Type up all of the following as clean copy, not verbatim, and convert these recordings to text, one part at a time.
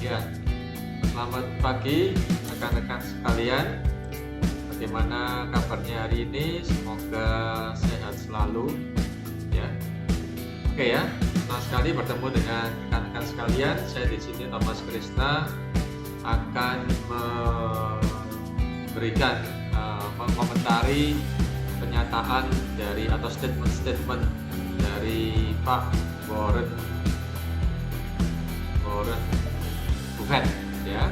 Ya, selamat pagi rekan-rekan sekalian. Bagaimana kabarnya hari ini? Semoga sehat selalu. Ya, oke ya. Senang sekali bertemu dengan rekan-rekan sekalian. Saya di sini Thomas Krishna akan memberikan mengomentari pernyataan dari atau statement dari Pak Warren Buffett ya.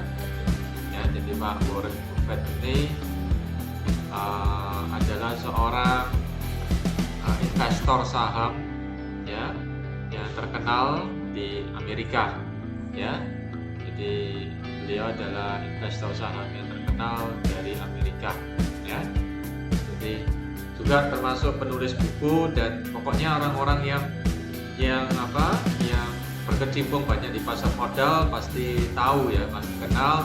Jadi Pak Warren Buffett ini adalah seorang investor saham ya yang terkenal di Amerika ya. Jadi beliau adalah investor saham yang terkenal dari Amerika ya. Jadi juga termasuk penulis buku dan pokoknya orang-orang yang berkecimpung banyak di pasar modal pasti tahu ya, pasti kenal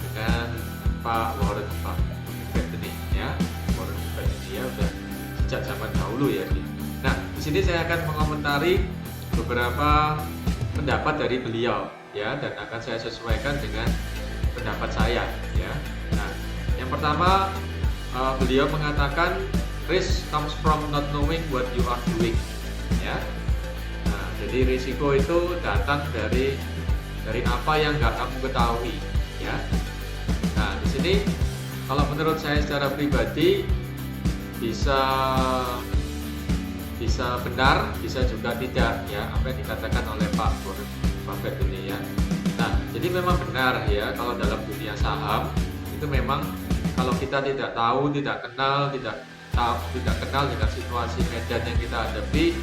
dengan Pak Warren Buffett ini ya. Warren Buffett ini ya udah sejak zaman dahulu ya. Nah, di sini saya akan mengomentari beberapa pendapat dari beliau ya, dan akan saya sesuaikan dengan pendapat saya ya. Nah, yang pertama beliau mengatakan risk comes from not knowing what you are doing ya. Nah, jadi risiko itu datang dari apa yang nggak kamu ketahui ya. Nah, di sini kalau menurut saya secara pribadi bisa benar, bisa juga tidak ya apa yang dikatakan oleh Pak Warren Buffett ini ya. Nah, jadi memang benar ya, kalau dalam dunia saham itu memang kalau kita tidak tahu, tidak kenal dengan situasi medan yang kita hadapi,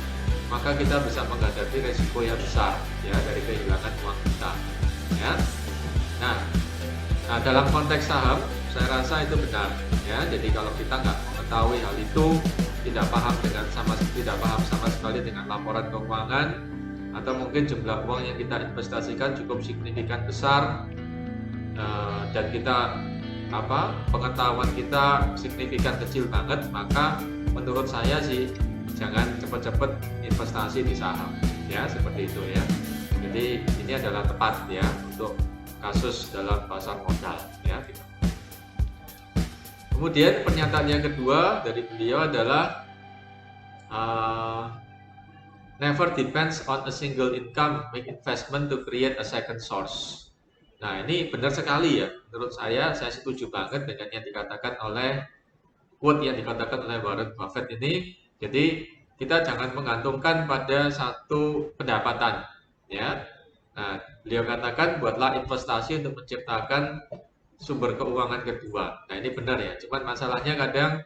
maka kita bisa menghadapi resiko yang besar ya dari kehilangan uang kita ya. Nah, dalam konteks saham saya rasa itu benar ya. Jadi kalau kita nggak mengetahui hal itu, tidak paham sama sekali dengan laporan keuangan, atau mungkin jumlah uang yang kita investasikan cukup signifikan besar dan kita pengetahuan kita signifikan kecil banget, maka menurut saya sih jangan cepat-cepat investasi di saham ya, seperti itu ya. Jadi ini adalah tepat ya untuk kasus dalam pasar modal ya gitu. Kemudian pernyataan yang kedua dari beliau adalah never depends on a single income, make investment to create a second source. Nah, ini benar sekali ya. Menurut saya setuju banget dengan yang dikatakan oleh quote yang dikatakan oleh Warren Buffett ini. Jadi kita jangan menggantungkan pada satu pendapatan ya. Nah, beliau katakan buatlah investasi untuk menciptakan sumber keuangan kedua. Nah, ini benar ya. Cuman masalahnya kadang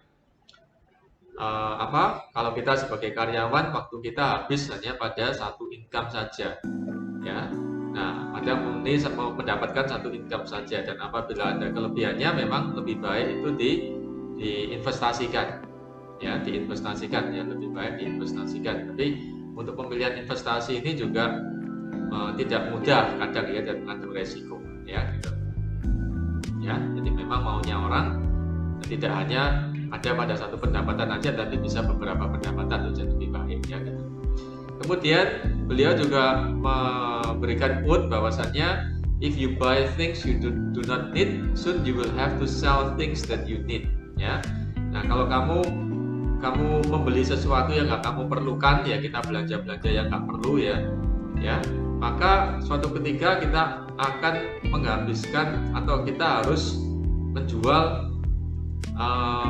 kalau kita sebagai karyawan, waktu kita habis hanya pada satu income saja ya. Nah, ada murni mau mendapatkan satu income saja, dan apabila ada kelebihannya memang lebih baik itu diinvestasikan ya, lebih baik diinvestasikan. Tapi untuk pemilihan investasi ini juga tidak mudah kadang ya, dan mengandung resiko ya gitu. Ya, jadi memang maunya orang tidak hanya ada pada satu pendapatan aja, tapi bisa beberapa pendapatan itu jadi lebih baik ya gitu. Kemudian beliau juga memberikan quote bahwasannya if you buy things you do not need, soon you will have to sell things that you need ya. Nah, kalau kamu membeli sesuatu yang nggak kamu perlukan ya, kita belanja yang nggak perlu ya, maka suatu ketika kita akan menghabiskan atau kita harus menjual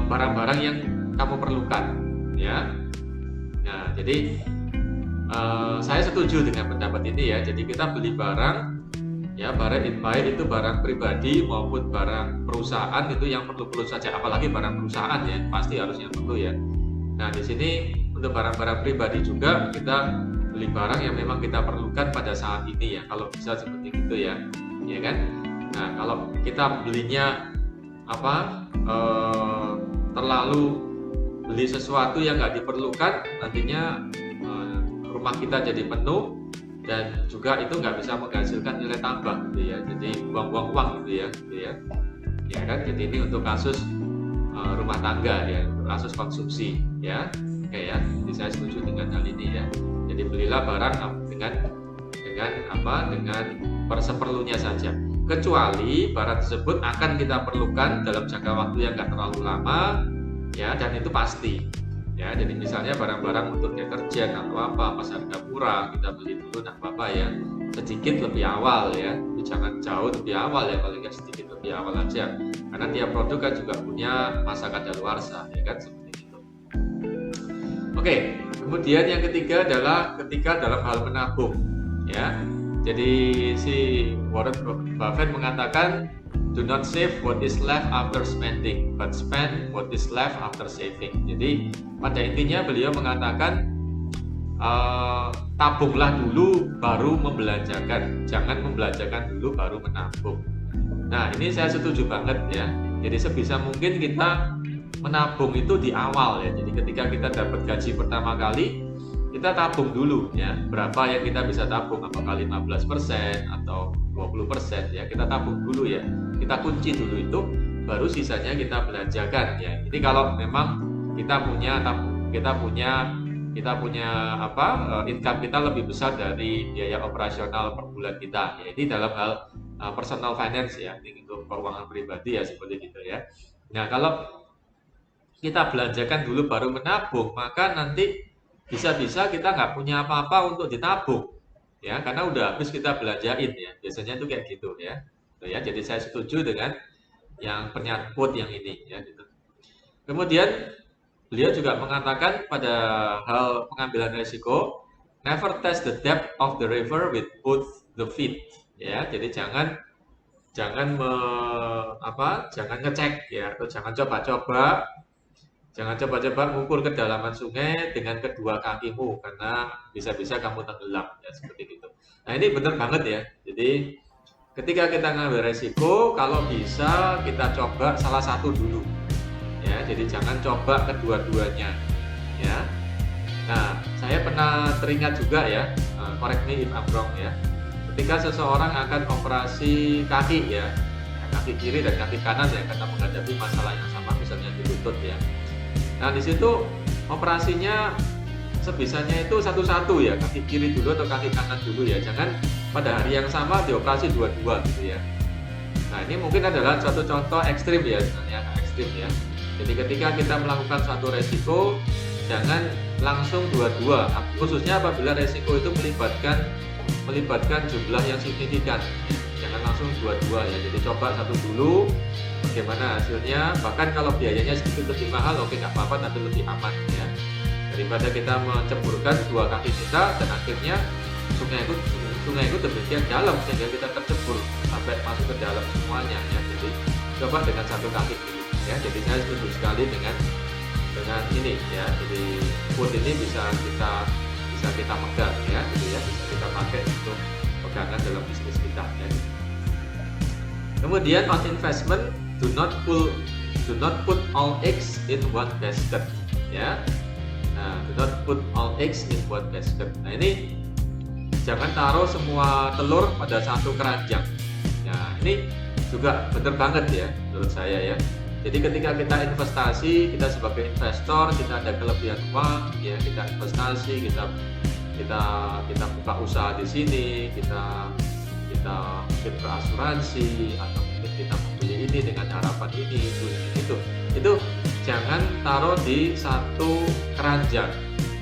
barang-barang yang kamu perlukan ya. Nah, jadi saya setuju dengan pendapat ini ya. Jadi kita beli barang ya, baik itu barang pribadi maupun barang perusahaan, itu yang perlu saja, apalagi barang perusahaan ya pasti harus yang perlu ya. Nah, di sini untuk barang-barang pribadi juga kita beli barang yang memang kita perlukan pada saat ini ya, kalau bisa seperti itu ya kan. Nah, kalau kita belinya terlalu beli sesuatu yang nggak diperlukan, nantinya rumah kita jadi penuh dan juga itu nggak bisa menghasilkan nilai tambah gitu ya, jadi buang-buang uang gitu ya kan. Jadi ini untuk kasus rumah tangga ya, untuk kasus konsumsi ya. Oke ya, jadi saya setuju dengan hal ini ya. Jadi belilah barang dengan dengan seperlunya saja. Kecuali barang tersebut akan kita perlukan dalam jangka waktu yang nggak terlalu lama, ya, dan itu pasti. Ya, jadi misalnya barang-barang untuk deterjen atau apa pas harga murah kita beli dulu, nggak apa-apa ya, sedikit lebih awal ya, tapi jangan jauh lebih awal ya, paling nggak sedikit lebih awal aja, karena tiap produk kan juga punya masa kadaluarsa ya kan, seperti itu. Oke, kemudian yang ketiga adalah ketika dalam hal menabung ya. Jadi si Warren Buffett mengatakan, do not save what is left after spending, but spend what is left after saving. Jadi pada intinya beliau mengatakan tabunglah dulu baru membelanjakan, jangan membelanjakan dulu baru menabung. Nah, ini saya setuju banget ya. Jadi sebisa mungkin kita menabung itu di awal ya. Jadi ketika kita dapat gaji pertama kali, kita tabung dulu ya, berapa yang kita bisa tabung, apakah 15% atau 20% ya, kita tabung dulu ya, kita kunci dulu itu, baru sisanya kita belanjakan ya. Jadi kalau memang kita punya income kita lebih besar dari biaya operasional per bulan kita ya, ini dalam hal personal finance ya, ini untuk keuangan pribadi ya, seperti itu ya. Nah, kalau kita belanjakan dulu baru menabung, maka nanti bisa-bisa kita nggak punya apa-apa untuk ditabung ya, karena udah habis kita belanjain ya, biasanya itu kayak gitu ya. Ya, jadi saya setuju dengan yang pernyataan yang ini ya gitu. Kemudian beliau juga mengatakan pada hal pengambilan risiko, never test the depth of the river with both the feet ya. Jadi jangan ngecek ya, atau jangan coba-coba mengukur kedalaman sungai dengan kedua kakimu, karena bisa-bisa kamu tenggelam ya, seperti itu. Nah, ini benar banget ya. Jadi ketika kita ngambil resiko, kalau bisa kita coba salah satu dulu ya. Jadi jangan coba kedua-duanya ya. Nah, saya pernah teringat juga ya, correct me if I'm wrong ya, ketika seseorang akan operasi kaki ya, kaki kiri dan kaki kanan ya, karena menghadapi masalah yang sama, misalnya di lutut ya. Nah, di situ operasinya sebisanya itu satu-satu ya, kaki kiri dulu atau kaki kanan dulu ya, jangan pada hari yang sama dioperasi dua-dua gitu ya. Nah, ini mungkin adalah suatu contoh ekstrim ya, sebenarnya ekstrim ya. Jadi ketika kita melakukan suatu resiko, jangan langsung dua-dua, khususnya apabila resiko itu melibatkan jumlah yang signifikan ya. Jangan langsung dua-dua ya, jadi coba satu dulu, bagaimana hasilnya, bahkan kalau biayanya sedikit lebih mahal, oke nggak apa-apa, tapi lebih aman ya, daripada kita menceburkan dua kaki kita dan akhirnya sungai itu demikian dalam sehingga kita tercebur sampai masuk ke dalam semuanya ya. Jadi coba dengan satu kaki dulu ya. Jadi saya setuju sekali dengan ini ya. Jadi food ini bisa kita pegang ya, gitu ya, bisa kita pakai untuk pegangan dalam bisnis kita ya. Kemudian on investment, do not put all eggs in one basket ya. Nah, do not put all eggs in one basket. Nah, ini jangan taruh semua telur pada satu keranjang. Nah, ini juga benar banget ya menurut saya ya. Jadi ketika kita investasi, kita sebagai investor, kita ada kelebihan uang ya, kita investasi, kita buka usaha di sini, kita mungkin berasuransi, atau mungkin kita membeli ini dengan harapan ini itu jangan taruh di satu keranjang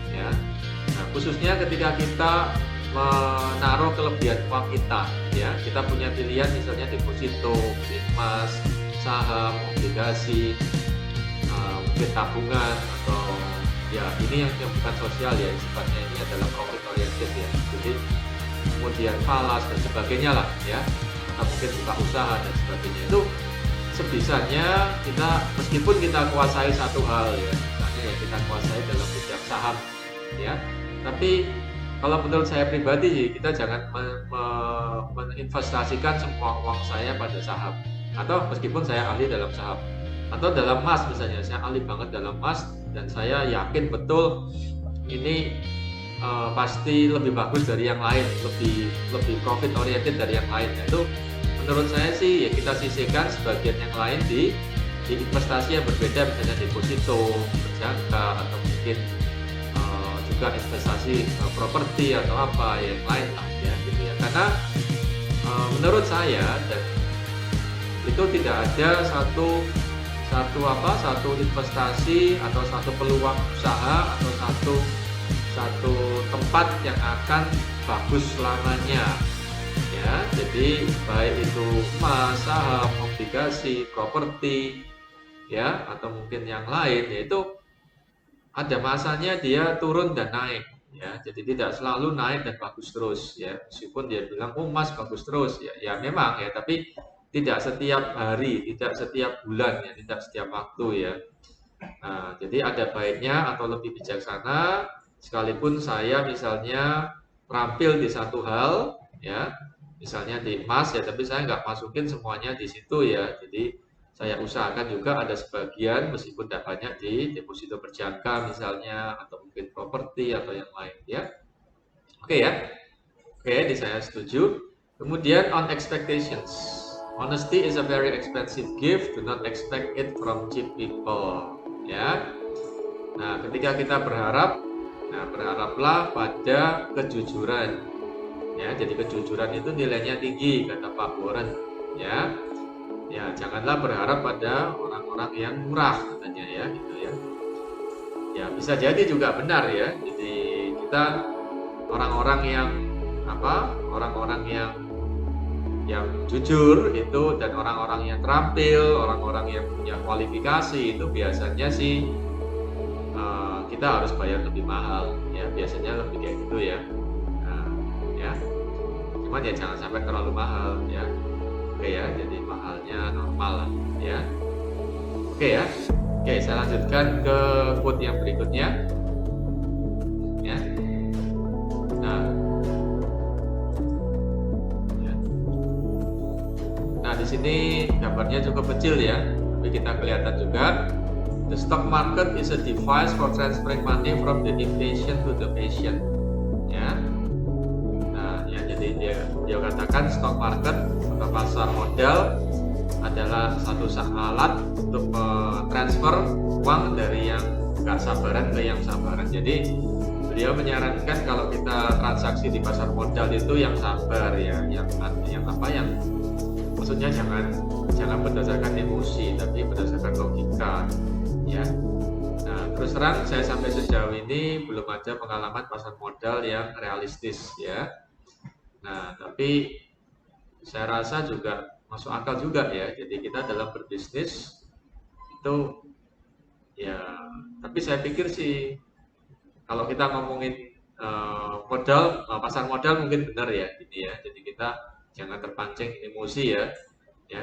ya. Nah, khususnya ketika kita menaruh kelebihan uang kita ya, kita punya pilihan misalnya deposito, emas, saham, obligasi, mungkin tabungan, atau ya ini yang bukan sosial ya, sifatnya ini adalah profit oriented ya. Jadi kemudian falas dan sebagainya lah ya, atau mungkin buka usaha dan sebagainya, itu sebisanya kita, meskipun kita kuasai satu hal ya, misalnya ya kita kuasai dalam bidang saham ya, tapi kalau menurut saya pribadi, kita jangan menginvestasikan semua uang saya pada saham, atau meskipun saya ahli dalam saham, atau dalam emas misalnya, saya ahli banget dalam emas dan saya yakin betul ini pasti lebih bagus dari yang lain, lebih profit oriented dari yang lain. Itu menurut saya sih ya, kita sisihkan sebagian yang lain di investasi yang berbeda, misalnya deposito, berjangka, atau mungkin juga juga investasi properti atau apa yang lain lah ya gitu ya. Karena menurut saya dan itu tidak ada satu investasi atau satu peluang usaha atau satu tempat yang akan bagus selamanya ya. Jadi baik itu emas, saham, obligasi, properti ya, atau mungkin yang lain, yaitu ada masanya dia turun dan naik ya. Jadi tidak selalu naik dan bagus terus ya. Meskipun dia bilang emas bagus terus ya memang ya, tapi tidak setiap hari, tidak setiap bulan ya, tidak setiap waktu ya. Nah, jadi ada baiknya atau lebih bijaksana, sekalipun saya misalnya terampil di satu hal ya, misalnya di emas ya, tapi saya nggak masukin semuanya di situ ya. Jadi saya usahakan juga ada sebagian meskipun tidak banyak di deposito berjangka misalnya, atau mungkin properti atau yang lain ya. Oke ya. Oke, di saya setuju. Kemudian on expectations. Honesty is a very expensive gift. Do not expect it from cheap people. Ya. Nah, ketika kita berharap, berharaplah pada kejujuran. Ya, jadi kejujuran itu nilainya tinggi kata Pak Warren. Ya. Ya, janganlah berharap pada orang-orang yang murah katanya ya, gitu ya. Ya, bisa jadi juga benar ya. Jadi kita orang-orang yang jujur itu dan orang-orang yang terampil, orang-orang yang punya kualifikasi itu biasanya sih kita harus bayar lebih mahal ya, biasanya lebih kayak gitu ya. Nah, ya. Cuman ya jangan sampai terlalu mahal ya. Oke ya, jadi mahalnya normal lah ya. Oke ya. Oke, saya lanjutkan ke quote yang berikutnya. Ya. Nah, di sini gambarnya cukup kecil ya, tapi kita kelihatan juga. The stock market is a device for transferring money from the impatient to the patient. Ya. Nah, ya jadi dia katakan stock market atau pasar modal adalah satu alat untuk transfer uang dari yang nggak sabaran ke yang sabaran. Jadi beliau menyarankan kalau kita transaksi di pasar modal itu yang sabar ya, yang maksudnya jangan berdasarkan emosi tapi berdasarkan logika ya. Nah, terus terang saya sampai sejauh ini belum ada pengalaman pasar modal yang realistis ya. Nah, tapi saya rasa juga masuk akal juga ya. Jadi kita dalam berbisnis itu ya, tapi saya pikir sih kalau kita ngomongin modal, pasar modal mungkin benar ya ini ya. Jadi kita jangan terpancing emosi ya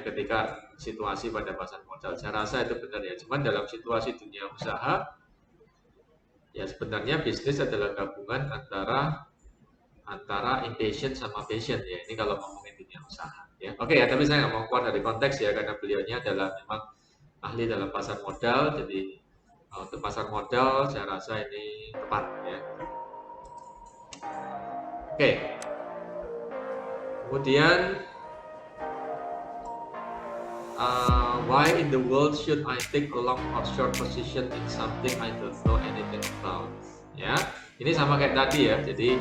ketika situasi pada pasar modal. Saya rasa itu benar ya. Cuman dalam situasi dunia usaha ya sebenarnya bisnis adalah gabungan antara impatient sama patient ya. Ini kalau ngomongin dunia usaha ya. Oke ya, tapi saya nggak mau keluar dari konteks ya, karena beliaunya adalah memang ahli dalam pasar modal. Jadi untuk pasar modal saya rasa ini tepat ya. Oke. Kemudian why in the world should I take a long or short position in something I don't know anything about? Ya, ini sama kayak tadi ya. Jadi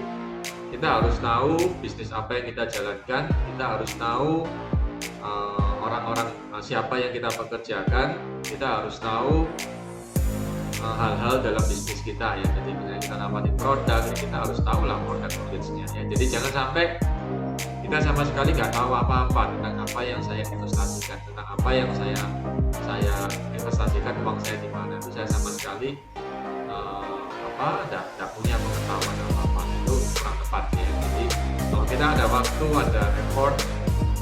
kita harus tahu bisnis apa yang kita jalankan, kita harus tahu orang-orang siapa yang kita pekerjakan, kita harus tahu hal-hal dalam bisnis kita ya. Jadi misalnya kita nawarin produk, ya kita harus tahu lah produk knowledge-nya ya. Jadi jangan sampai kita sama sekali nggak tahu apa-apa tentang apa yang saya investasikan, tentang apa yang saya investasikan uang saya di mana. Itu saya sama sekali tidak punya pengetahuan apa-apa. Itu kurang tepat ya. Jadi kalau kita ada waktu, ada effort,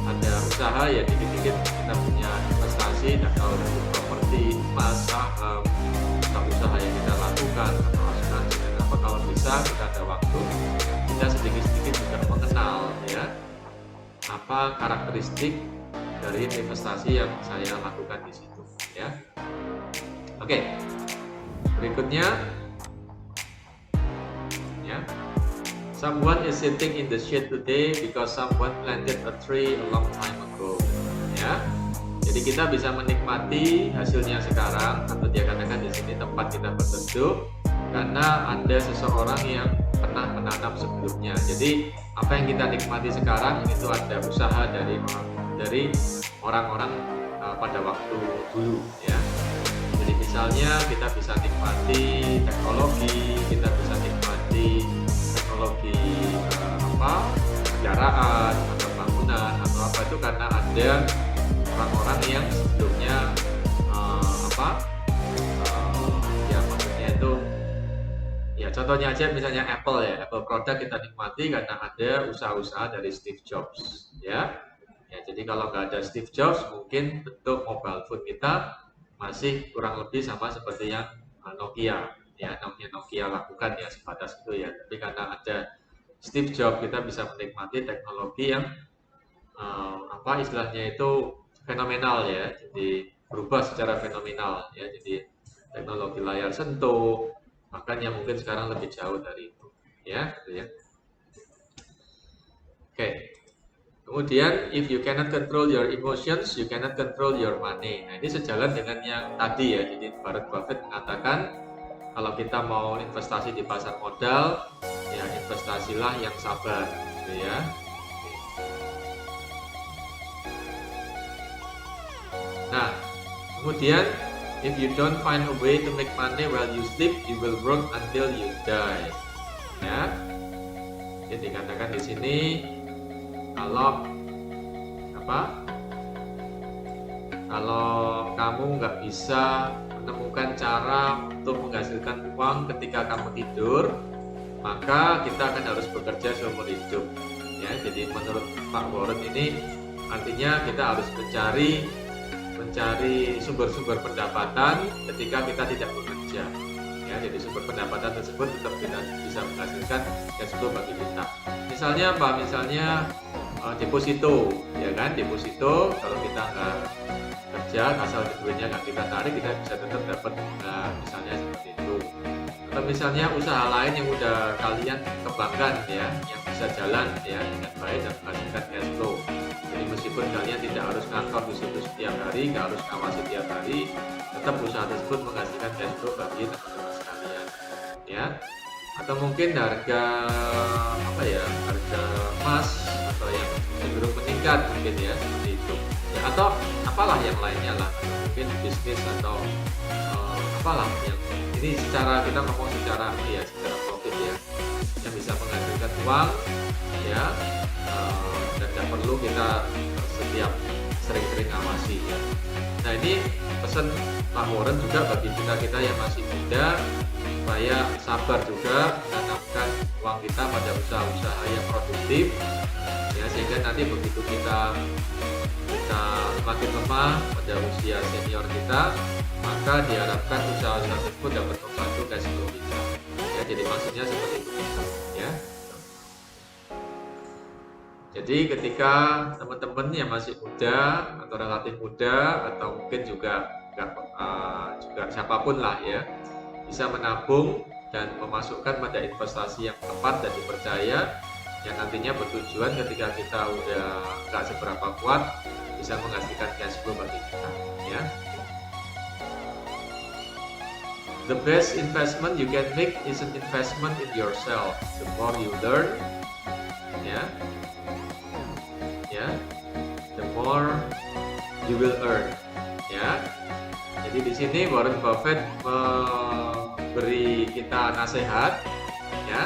ada usaha ya, dikit-dikit kita punya investasi, dan kalau itu properti, emas, saham, atau usaha yang kita lakukan atau asuransi dan apa, kalau bisa kita ada waktu, kita sedikit-sedikit juga mengenal ya apa karakteristik dari investasi yang saya lakukan di situ ya. Oke. Berikutnya ya. Someone is sitting in the shade today because someone planted a tree a long time ago ya. Jadi kita bisa menikmati hasilnya sekarang, atau dia katakan di sini tempat kita berteduh karena ada seseorang yang pernah menanam sebelumnya. Jadi apa yang kita nikmati sekarang itu ada usaha dari orang-orang pada waktu dulu ya. Jadi misalnya kita bisa nikmati teknologi, kita bisa nikmati teknologi kendaraan atau bangunan atau apa itu karena ada orang-orang yang sebelumnya ya maksudnya itu ya contohnya aja misalnya Apple ya, Apple produk kita nikmati karena ada usaha-usaha dari Steve Jobs ya. Ya jadi kalau nggak ada Steve Jobs mungkin bentuk mobile phone kita masih kurang lebih sama seperti yang Nokia ya, Nokia lakukan ya sebatas itu ya. Tapi karena ada Steve Jobs kita bisa menikmati teknologi yang istilahnya itu fenomenal ya. Jadi berubah secara fenomenal ya. Jadi teknologi layar sentuh makanya mungkin sekarang lebih jauh dari itu ya, gitu ya. Oke. Kemudian, if you cannot control your emotions, you cannot control your money. Nah, ini sejalan dengan yang tadi ya. Jadi Warren Buffett mengatakan kalau kita mau investasi di pasar modal, ya investasilah yang sabar, gitu ya. Nah, kemudian, if you don't find a way to make money while you sleep, you will work until you die. Ya, jadi dikatakan di sini. Kalau kamu nggak bisa menemukan cara untuk menghasilkan uang ketika kamu tidur, maka kita akan harus bekerja seumur hidup. Ya, jadi menurut Pak Warren ini artinya kita harus mencari sumber-sumber pendapatan ketika kita tidak bekerja. Ya, jadi sumber pendapatan tersebut tetap kita bisa menghasilkan cash flow bagi kita. Misalnya apa? Misalnya deposito, ya kan? Deposito kalau kita nggak kerja, asal duitnya nggak kita tarik, kita bisa tetap dapat bunga, misalnya seperti itu. Atau misalnya usaha lain yang udah kalian kembangkan ya, yang bisa jalan ya dengan baik dan menghasilkan cash flow. Jadi meskipun kalian tidak harus ngantor di situ setiap hari, nggak harus ngawasi setiap hari, tetap usaha tersebut menghasilkan cash flow bagi teman-teman sekalian, ya. Atau mungkin harga emas atau yang cenderung meningkat mungkin ya seperti itu ya, atau apalah yang lainnya lah, mungkin bisnis atau apalah yang ini secara kita ngomong secara profit ya, yang bisa menghasilkan uang ya, dan tidak perlu kita setiap sering-sering ngawasi ya. Nah ini pesan Pak Warren juga bagi kita yang masih muda supaya sabar juga menanamkan uang kita pada usaha-usaha yang produktif ya, sehingga nanti begitu kita semakin lemah pada usia senior kita, maka diharapkan usaha-usaha tersebut dapat membantu cash flow kita ya. Jadi maksudnya seperti itu ya. Jadi ketika teman-teman yang masih muda atau relatif muda atau mungkin juga siapapun lah ya, bisa menabung dan memasukkan pada investasi yang tepat dan dipercaya, yang nantinya bertujuan ketika kita udah nggak seberapa kuat bisa menghasilkan cash flow bagi kita ya. The best investment you can make is an investment in yourself. The more you learn the more you will earn ya. Jadi di sini Warren Buffett memberi kita nasihat ya.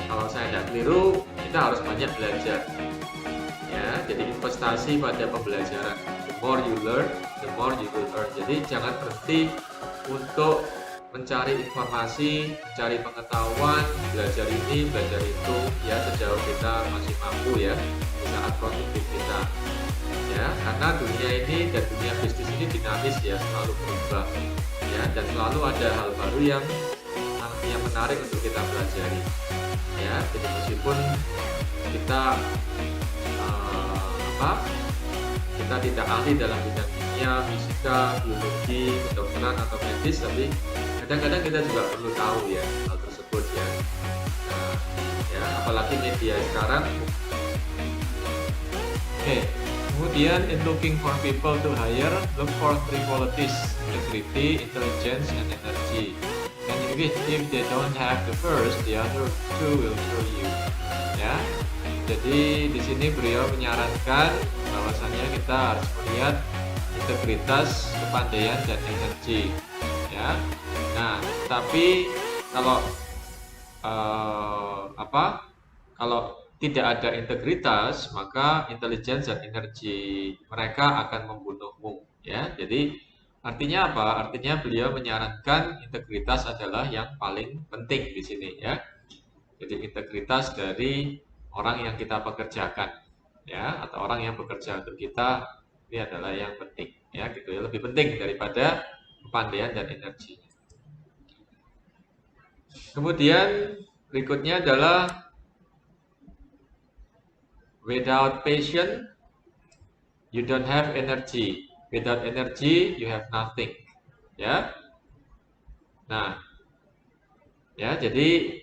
Kalau saya tidak keliru, kita harus banyak belajar ya. Jadi investasi pada pembelajaran. The more you learn, the more you will earn. Jadi jangan berhenti untuk mencari informasi, mencari pengetahuan, belajar ini, belajar itu ya, sejauh kita masih mampu ya, di saat produktif kita ya, karena dunia ini dan dunia bisnis ini dinamis ya, selalu berubah ya, dan selalu ada hal baru yang menarik untuk kita pelajari ya. Jadi meskipun kita kita tidak ahli dalam bidang kimia, fisika, biologi, kedokteran atau medis, tapi kadang-kadang kita juga perlu tahu ya hal tersebut ya. Nah, ya apalagi media sekarang. Oke. Kemudian in looking for people to hire, look for 3 qualities: integrity, intelligence, and energy. And if they don't have the first, the other 2 will show you. Ya, jadi di sini beliau menyarankan bahwasanya kita harus melihat integritas, kepandaian, dan energi. Ya, nah tapi kalau kalau tidak ada integritas, maka intelligence dan energi mereka akan membunuhmu. Ya, jadi artinya apa? Artinya beliau menyarankan integritas adalah yang paling penting di sini, ya. Jadi integritas dari orang yang kita pekerjakan, ya, atau orang yang bekerja untuk kita, ini adalah yang penting, ya, gitu ya, lebih penting daripada kepandaian dan energinya. Kemudian berikutnya adalah without passion, you don't have energy. Without energy, you have nothing. Ya. Nah, ya, jadi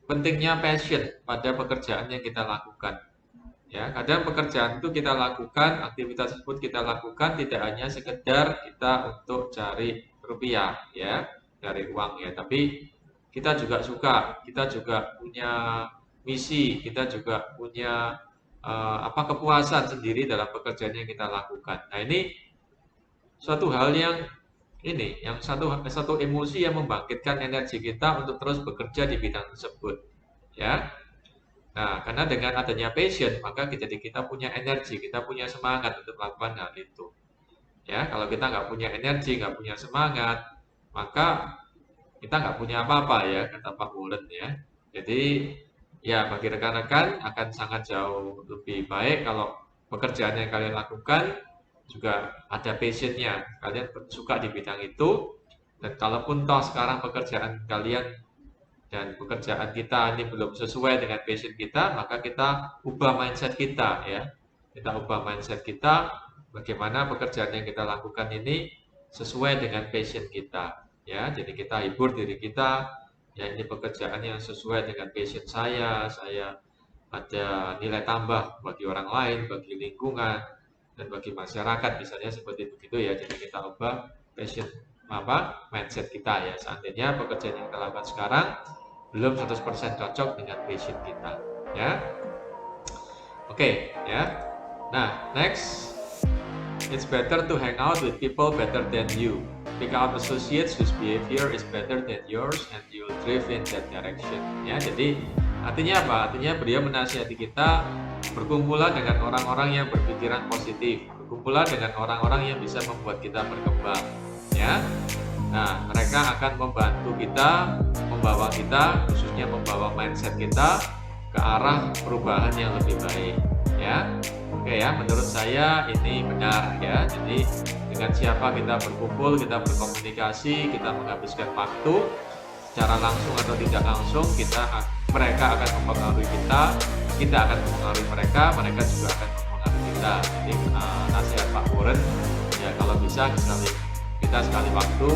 pentingnya passion pada pekerjaan yang kita lakukan. Ya, kadang pekerjaan itu kita lakukan, aktivitas tersebut kita lakukan tidak hanya sekedar kita untuk cari rupiah, ya, cari uang, ya, tapi kita juga suka, kita juga punya misi, kita juga punya kepuasan sendiri dalam pekerjaan yang kita lakukan. Nah, ini suatu hal yang satu emosi yang membangkitkan energi kita untuk terus bekerja di bidang tersebut, ya. Nah, karena dengan adanya passion, maka kita punya energi, kita punya semangat untuk melakukan hal itu. Ya, kalau kita nggak punya energi, nggak punya semangat, maka kita nggak punya apa-apa, ya, kata Pak Warren, ya. Jadi ya, bagi rekan-rekan akan sangat jauh lebih baik kalau pekerjaan yang kalian lakukan juga ada passionnya, kalian suka di bidang itu, dan kalaupun toh sekarang pekerjaan kalian dan pekerjaan kita ini belum sesuai dengan passion kita, maka kita ubah mindset kita, ya. Kita ubah mindset kita, bagaimana pekerjaan yang kita lakukan ini sesuai dengan passion kita, ya. Jadi kita hibur diri kita, ya, ini pekerjaan yang sesuai dengan passion saya ada nilai tambah bagi orang lain, bagi lingkungan, dan bagi masyarakat, misalnya seperti begitu, ya. Jadi kita ubah passion mindset kita, ya. Seandainya pekerjaan yang kita lakukan sekarang belum 100% cocok dengan passion kita, ya. Oke, ya. Nah, next, it's better to hang out with people better than you. Pick out associates whose behavior is better than yours and you'll drive in that direction. Ya, jadi artinya apa? Artinya beliau menasihati kita berkumpulan dengan orang-orang yang berpikiran positif, berkumpulan dengan orang-orang yang bisa membuat kita berkembang, ya. Nah, mereka akan membantu kita, membawa kita, khususnya membawa mindset kita ke arah perubahan yang lebih baik, ya. Oke, ya, menurut saya ini benar, ya. Jadi dengan siapa kita berkumpul, kita berkomunikasi, kita menghabiskan waktu secara langsung atau tidak langsung, mereka akan mempengaruhi kita akan mempengaruhi mereka juga akan mempengaruhi kita. Jadi nasihat Pak Warren, ya, kalau bisa kita sekali waktu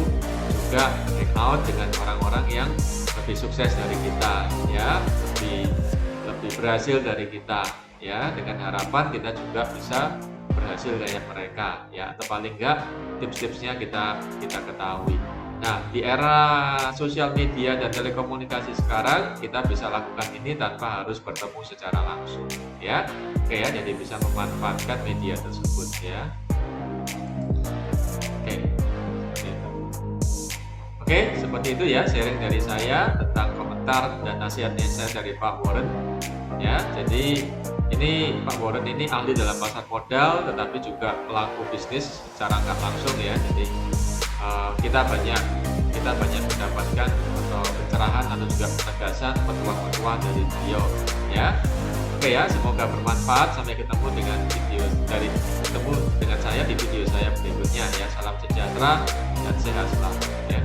juga hang out dengan orang-orang yang lebih sukses dari kita, ya, lebih berhasil dari kita, ya, dengan harapan kita juga bisa berhasil kayak mereka, ya, atau paling enggak tips-tipsnya kita ketahui. Nah, di era sosial media dan telekomunikasi sekarang, kita bisa lakukan ini tanpa harus bertemu secara langsung, ya. Oke, ya, jadi bisa memanfaatkan media tersebut, ya. Oke, seperti itu, ya, sharing dari saya tentang komentar dan nasihatnya saya dari Pak Warren, ya. Jadi ini Pak Warren ini ahli dalam pasar modal, tetapi juga pelaku bisnis secara nggak langsung, ya. Jadi kita banyak mendapatkan atau pencerahan atau juga penegasan petuah-petuah dari beliau, ya. Oke, ya, semoga bermanfaat. Sampai ketemu dengan saya di video saya berikutnya, ya. Salam sejahtera dan sehat selalu, ya.